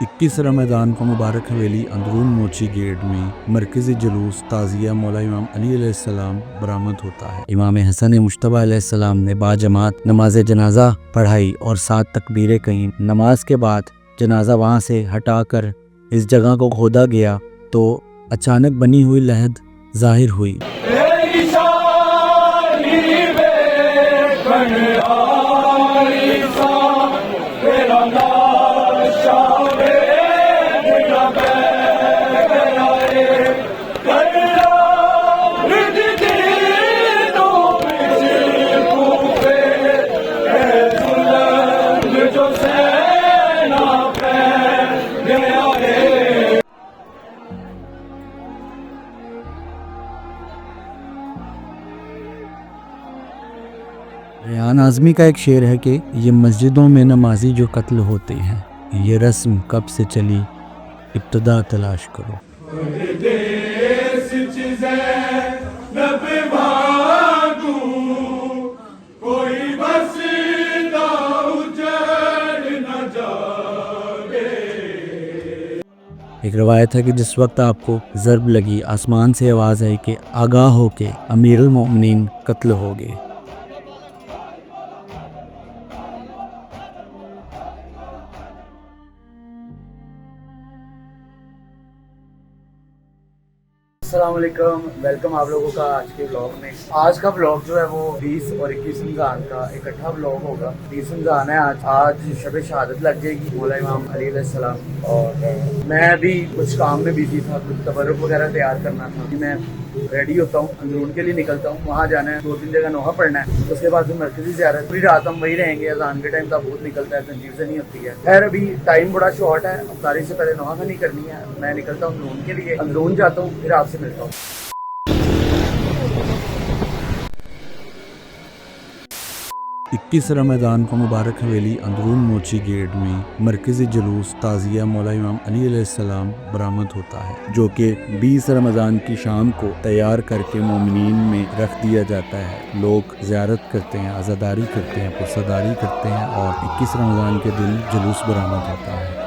21 रमज़ान को मुबारक हवेली अंदरून मोची गेट में मरकज़ी जुलूस ताज़िया मौला इमाम अली अलैहिस्सलाम बरामद होता है। इमाम हसन मुश्तबा अलैहिस्सलाम ने बाजमात नमाज जनाजा पढ़ाई और 7 तकबीरें कहीं। नमाज के बाद जनाजा वहाँ से हटाकर इस जगह को खोदा गया तो अचानक बनी हुई लहद जाहिर हुई। रेहान आज़मी का एक शेर है कि ये मस्जिदों में नमाजी जो कत्ल होते हैं, ये रस्म कब से चली, इब्तिदा तलाश करो। एक रवायत है कि जिस वक्त आपको ज़र्ब लगी, आसमान से आवाज़ आई कि आगाह हो के अमीरुल मोमिनीन कत्ल हो गए। अस्सलामुअलैकुम, वेलकम आप लोगों का आज के ब्लॉग में। आज का ब्लॉग जो है वो 20 और 21 रमज़ान का इकट्ठा ब्लॉग होगा। 20 रमज़ान है आज शब शहादत लग जाएगी मौला इमाम अली अलैहिस्सलाम, और मैं अभी कुछ काम में बिजी था, कुछ तबरुक वगैरह तैयार करना था। मैं रेडी होता हूँ, अंदरून के लिए निकलता हूँ, वहाँ जाना है, 2-3 जगह नोहा पढ़ना है, उसके बाद फिर मरकज़ी ज़ियारत। पूरी रात हम वही रहेंगे, अज़ान के टाइम तक बहुत निकलता है, तंजीर से नहीं होती है। खैर अभी टाइम बड़ा शॉर्ट है, अफ्तारी से पहले नोहा नहीं करनी है। मैं निकलता हूँ अंदरून के लिए, अंदरून जाता हूँ, फिर आपसे मिलता हूँ। 21 रमज़ान को मुबारक हवेली अंदरून मोची गेट में मरकज़ी जुलूस ताज़िया मौला इमाम अली अलैहिस्सलाम बरामद होता है, जो कि 20 रमज़ान की शाम को तैयार करके मोमिनीन में रख दिया जाता है। लोग ज़ियारत करते हैं, आज़ादारी करते हैं, पुरसदारी करते हैं और 21 रमज़ान के दिन जुलूस बरामद होता है।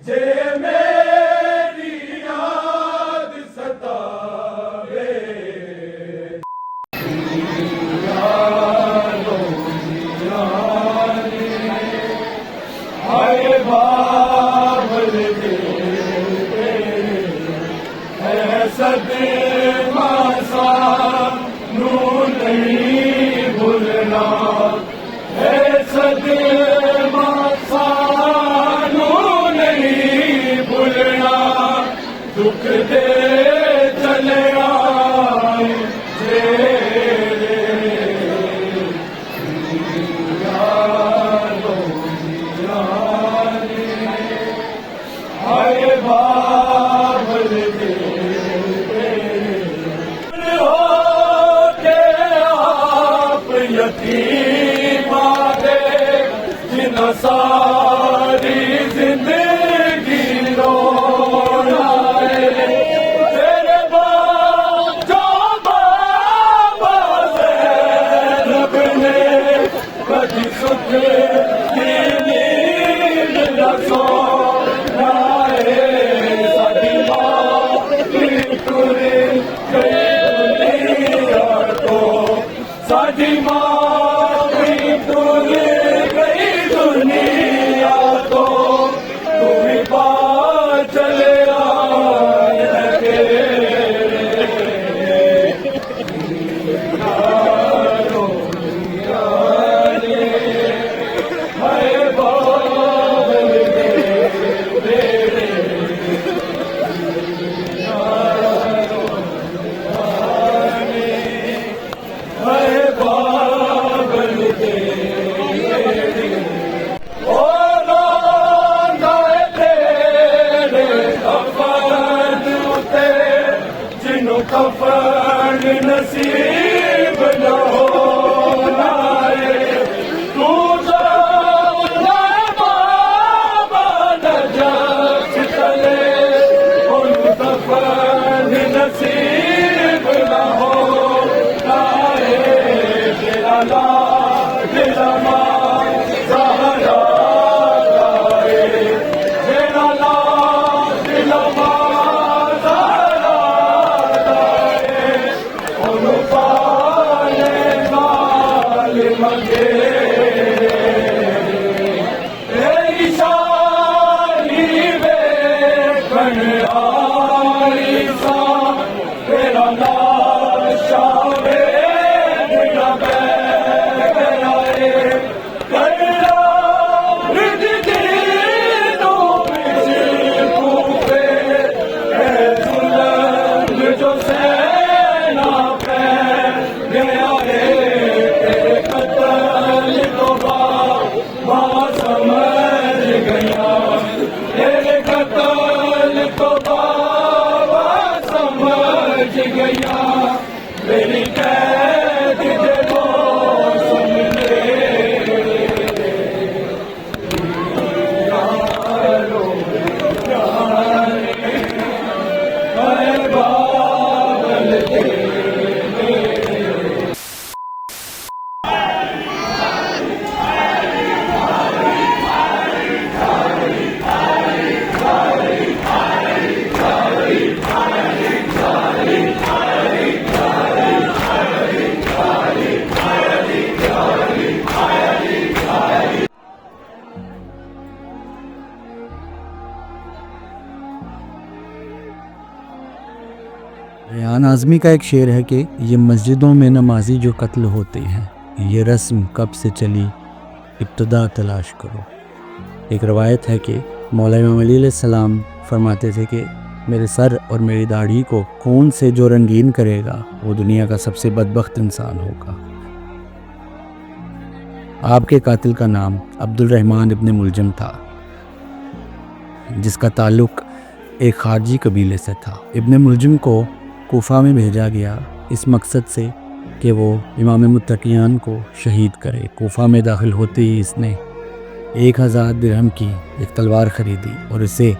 जे मेरी याद हाय बाबल के होके आप यतीमा दे जिन सारी जिंदगी रोना है तेरे जो बाबा ज़ैनब ने कभी सुख की नींद न सोना है साडी माँ की टुर गई दुनिया तो साडी माँ की टुर गई दुनिया तो तू भी बात चले आए कफन नसीब न होना है तू जाना बाबा नजात चले उन कफन नसीब न होना है तेरा ला तेरा माँ सहारा गाए तेरा ला तेरा माँ मेरी कैद देखो सुनने यारो जाने मैं बाबल के रेहान आज़मी का एक शेर है कि ये मस्जिदों में नमाजी जो कत्ल होते हैं, ये रस्म कब से चली इब्तदा तलाश करो। एक रवायत है कि मौला इमाम अली अलैहिस्सलाम फरमाते थे कि मेरे सर और मेरी दाढ़ी को खून से जो रंगीन करेगा वो दुनिया का सबसे बदबख्त इंसान होगा। आपके कातिल का नाम अब्दुल रहमान इब्न मुलजम था, जिसका ताल्लुक़ एक खारजी कबीले से था। इब्न मुलजम को कूफा में भेजा गया इस मकसद से कि वो इमाम मुत्तकियान को शहीद करे। कूफा में दाखिल होते ही इसने 1000 दिरहम की एक तलवार ख़रीदी और इसे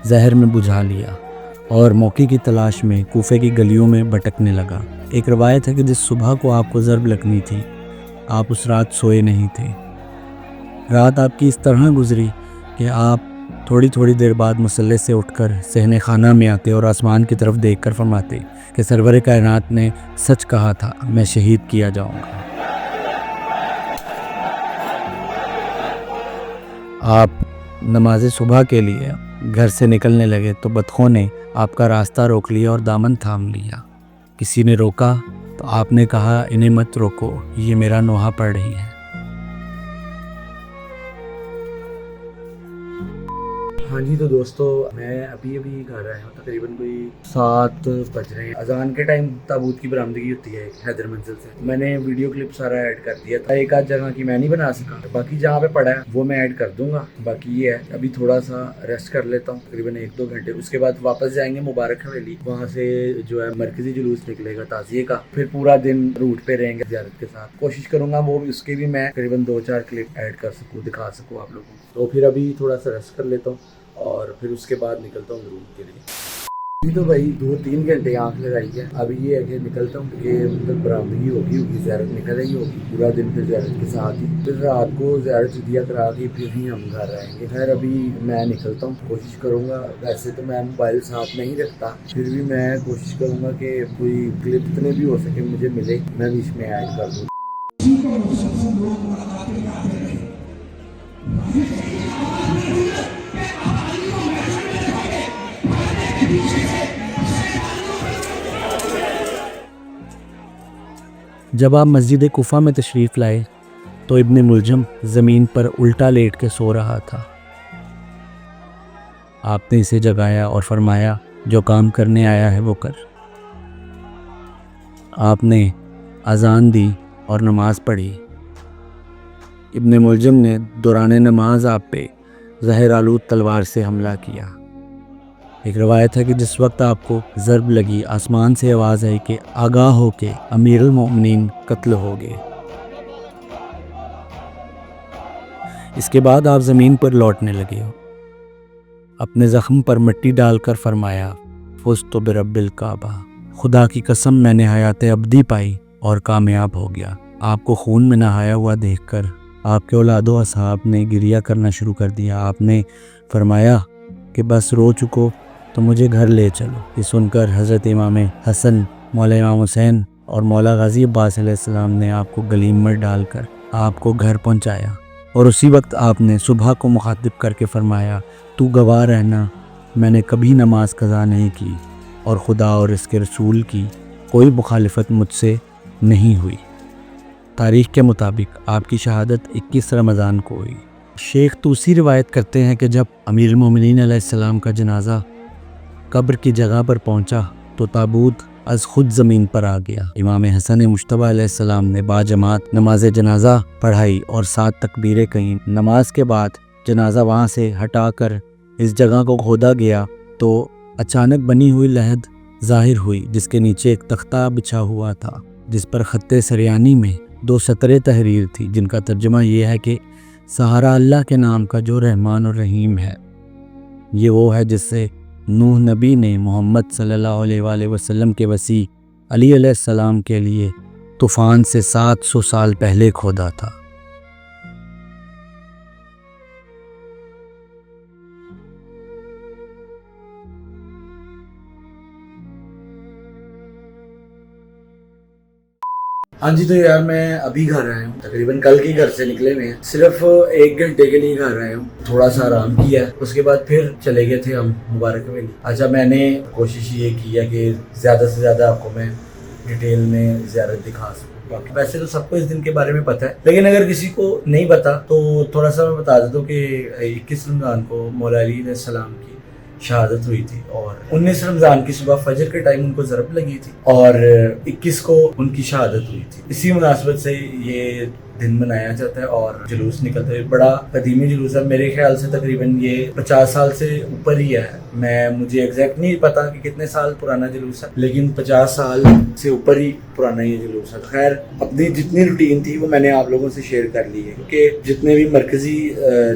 जहर में बुझा लिया और मौके की तलाश में कूफे की गलियों में भटकने लगा। एक रवायत है कि जिस सुबह को आपको ज़रब लगनी थी, आप उस रात सोए नहीं थे। रात आपकी इस तरह गुजरी कि आप थोड़ी थोड़ी देर बाद मुसल्ले से उठकर सहने खाना में आते और आसमान की तरफ देखकर फरमाते कि सरवर कायनात ने सच कहा था, मैं शहीद किया जाऊंगा। आप नमाज सुबह के लिए घर से निकलने लगे तो बतखों ने आपका रास्ता रोक लिया और दामन थाम लिया। किसी ने रोका तो आपने कहा, इन्हें मत रोको, ये मेरा नोहा पढ़ रही है। हाँ जी, तो दोस्तों मैं अभी घर आया हूँ, तकरीबन कोई 7 बज रहे हैं। अजान के टाइम ताबूत की बरामदगी होती है हैदर मंजिल से। मैंने वीडियो क्लिप सारा ऐड कर दिया था, एक आध जगह की मैं नहीं बना सका, बाकी जहाँ पे पड़ा है वो मैं ऐड कर दूंगा। बाकी ये है अभी थोड़ा सा रेस्ट कर लेता हूँ, तकरीबन 1-2 घंटे, उसके बाद वापस जाएंगे मुबारक हवेली। वहाँ से जो है मरकजी जुलूस निकलेगा ताजिए का, फिर पूरा दिन रूट पे रहेंगे ज़ियारत के साथ। कोशिश करूंगा वो भी उसके भी मैं तकरीबन 2-4 क्लिप ऐड कर सकूँ, दिखा सकूँ आप लोगों को। तो फिर अभी थोड़ा सा रेस्ट कर लेता हूँ और फिर उसके बाद निकलता हूँ रूम के लिए। अभी तो भाई 2-3 घंटे आँख लगाई है। अभी ये है कि निकलता हूँ कि मतलब बरामदगी होगी ज़ियारत निकल ही होगी, पूरा दिन फिर ज़ियारत के साथ ही, फिर रात को ज़ियारत दिया करा के फिर ही हम घर आएंगे। खैर अभी मैं निकलता हूँ, कोशिश करूँगा, वैसे तो मैं मोबाइल साथ नहीं रखता, फिर भी मैं कोशिश करूँगा कि कोई क्लिप इतने भी हो सके मुझे मिले, मैं भी इसमें ऐड कर दूँ। जब आप मस्जिद कुफा में तशरीफ़ लाए तो इब्ने मुलजम ज़मीन पर उल्टा लेट के सो रहा था। आपने इसे जगाया और फरमाया, जो काम करने आया है वो कर। आपने अजान दी और नमाज पढ़ी। इब्ने मुलजम ने दौरान नमाज आप पे ज़हर आलूद तलवार से हमला किया। एक रवायत है कि जिस वक्त आपको ज़रब लगी, आसमान से आवाज़ आई कि आगाह हो के अमीरुल मोमिनीन कत्ल हो गए। इसके बाद आप ज़मीन पर लौटने लगे हो। अपने ज़ख्म पर मिट्टी डालकर फरमाया, फुज़्तु बिरब्बिल काबा, खुदा की कसम मैंने हयात अब्दी पाई और कामयाब हो गया। आपको खून में नहाया हुआ देखकर आपके औलादो असहाब ने गिरिया करना शुरू कर दिया। आपने फरमाया कि बस रो चुको तो मुझे घर ले चलो। ये सुनकर हज़रत इमाम हसन, मौला इमाम हुसैन और मौला गाजी अब्बास अलैहिस्सलाम ने आपको गलीम में डालकर आपको घर पहुंचाया और उसी वक्त आपने सुबह को मुखातिब करके फरमाया, तू गवाह रहना, मैंने कभी नमाज कज़ा नहीं की और खुदा और इसके रसूल की कोई मुखालिफत मुझसे नहीं हुई। तारीख़ के मुताबिक आपकी शहादत 21 रमज़ान को हुई। शेख तूसी रिवायत करते हैं कि जब अमीरुल मोमिनीन अलैहिस्सलाम का जनाजा कब्र की जगह पर पहुंचा तो ताबूत अज खुद ज़मीन पर आ गया। इमाम हसन मुश्तबा अलैहिस्सलाम ने बाजमात नमाज जनाजा पढ़ाई और 7 तकबीरें कहीं। नमाज के बाद जनाजा वहाँ से हटाकर इस जगह को खोदा गया तो अचानक बनी हुई लहद ज़ाहिर हुई, जिसके नीचे एक तख्ता बिछा हुआ था जिस पर ख़त्ते सरयानी में 2 सतरें तहरीर थी, जिनका तर्जुमा ये है कि सहारा अल्लाह के नाम का जो रहमान और रहीम है। ये वो है जिससे नूह नबी ने मोहम्मद सल्लल्लाहु अलैहि वसल्लम के वसी अली अलैहिस्सलाम के लिए तूफ़ान से 700 साल पहले खोदा था। हाँ जी, तो यार मैं अभी घर आया हूँ, तकरीबन कल की घर से निकले हुए हैं। सिर्फ 1 घंटे के लिए घर आया हूँ, थोड़ा सा आराम किया, उसके बाद फिर चले गए थे हम मुबारक हवेली। अच्छा, मैंने कोशिश ये की है कि ज़्यादा से ज़्यादा आपको मैं डिटेल में ज़ियारत दिखा सकूँ। वैसे तो सबको इस दिन के बारे में पता है, लेकिन अगर किसी को नहीं पता तो थोड़ा सा मैं बता देता हूँ कि 21 रमज़ान को मौला अली अलैहिस्सलाम की शहादत हुई थी और 19 रमज़ान की सुबह फजर के टाइम उनको ज़रब लगी थी और 21 को उनकी शहादत हुई थी। इसी मुनासबत से ये दिन मनाया जाता है और जुलूस निकलता है। बड़ा कदीमी जुलूस है, मेरे ख्याल से तकरीबन ये 50 साल से ऊपर ही है। मुझे एग्जैक्ट नहीं पता कि कितने साल पुराना जुलूस है, लेकिन 50 साल से ऊपर ही पुराना ये जुलूस है। खैर, अपनी जितनी रूटीन थी वो मैंने आप लोगों से शेयर कर ली है, क्योंकि जितने भी मरकजी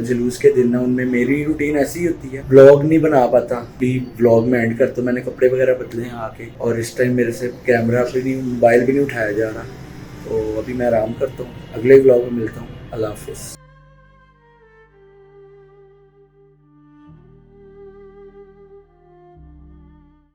जुलूस के दिन है उनमें मेरी रूटीन ऐसी होती है, व्लॉग नहीं बना पाता। भी व्लॉग में एंड कर, तो मैंने कपड़े वगैरह बदले हैं आके, और इस टाइम मेरे से कैमरा पे नहीं, मोबाइल भी नहीं उठाया जा रहा। तो अभी मैं आराम करता हूँ, अगले व्लॉग में मिलता हूँ। अल्लाह हाफिज़।